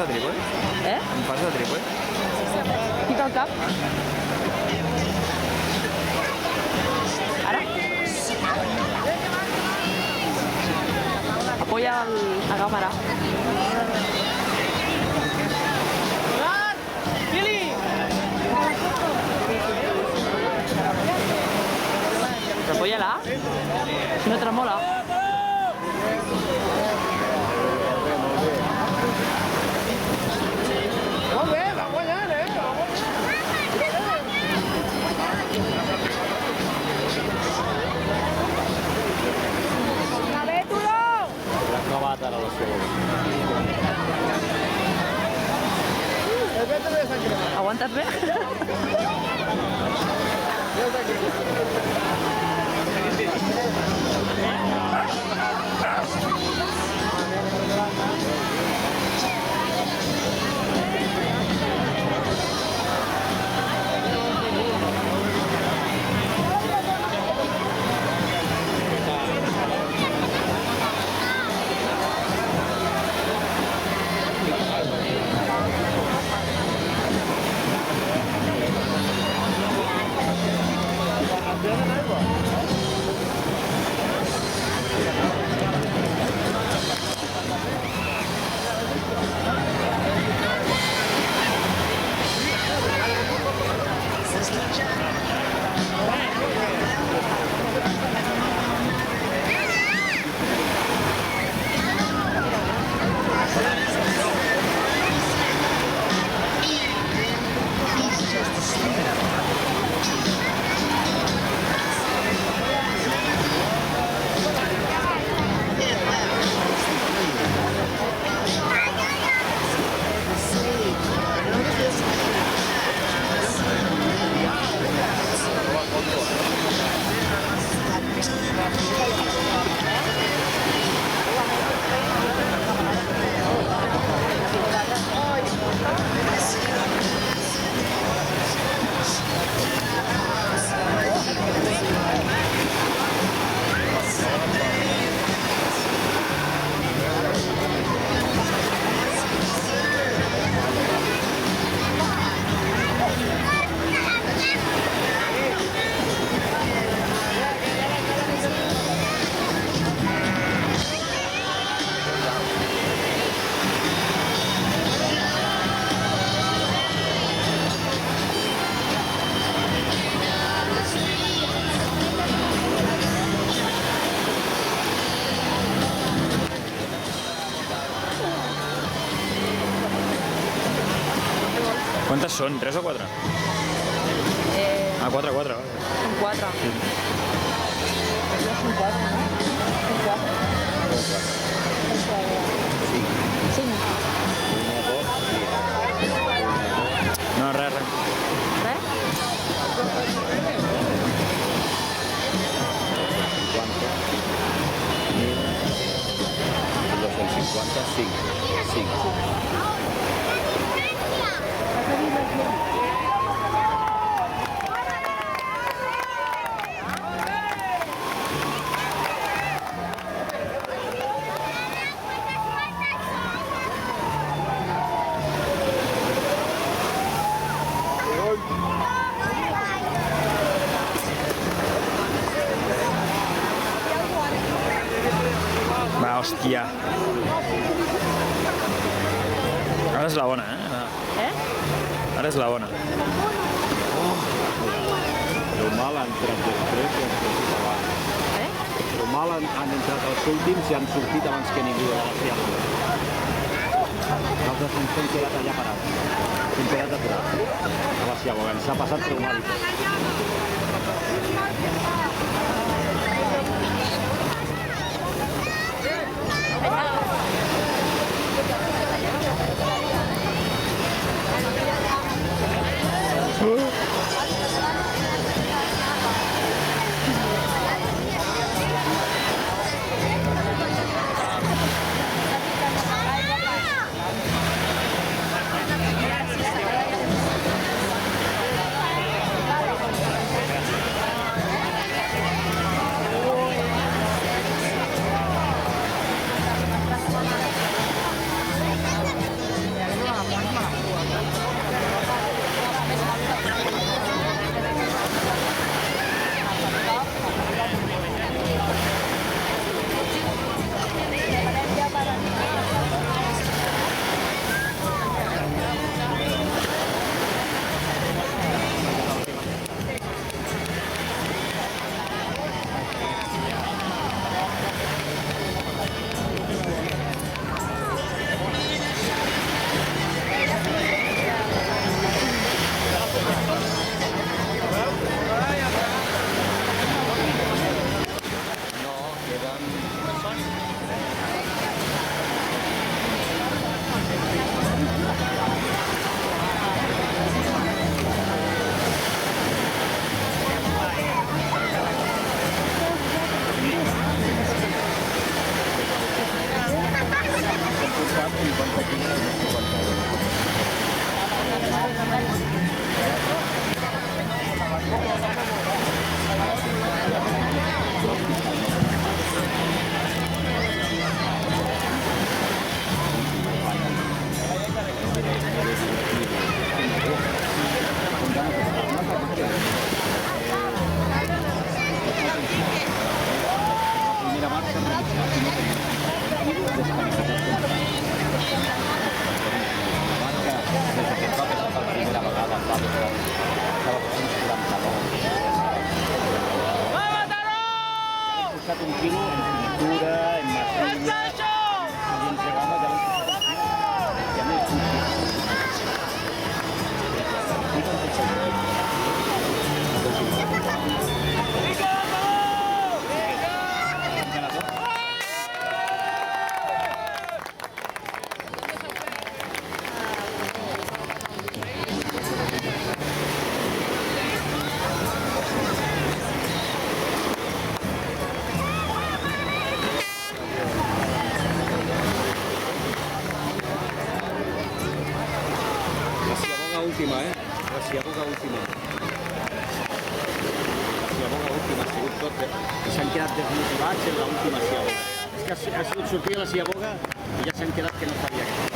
trípode? Em fas de trípode? Fica el cap. Ara. Apoya la càmera. Apóyala. Si no tremola. Molt bé, va guanyant, Capétulo! L'ha clavat ara la seva. Aguantes bé? Quantes són? 3 o 4? Ah, 4, 4. Són 4. Són 4, no? Són 4. 5. No, res, res. Res? 255. Va, hòstia. Ara és la bona, Ara és la bona. El mal ha entrat després i han sortit abans. El mal han entrat els últims i han sortit abans que ningú de la fiable. Nosaltres ens hem quedat allà parats. Hem quedat aturats. A la fiable, ens ha passat per un mal i tot. gastat 1 quilo en pintura, en masilla, i en gegama ja l'hem gastat 1 quilo. Ja no és 1 quilo. I com pot ser? Última, la ciaboga última. La ciaboga última ha sigut tot, s'han quedat desmotivats en l'última ciaboga. És que ha sigut sortir de la ciaboga i ja s'han quedat que no sabia què.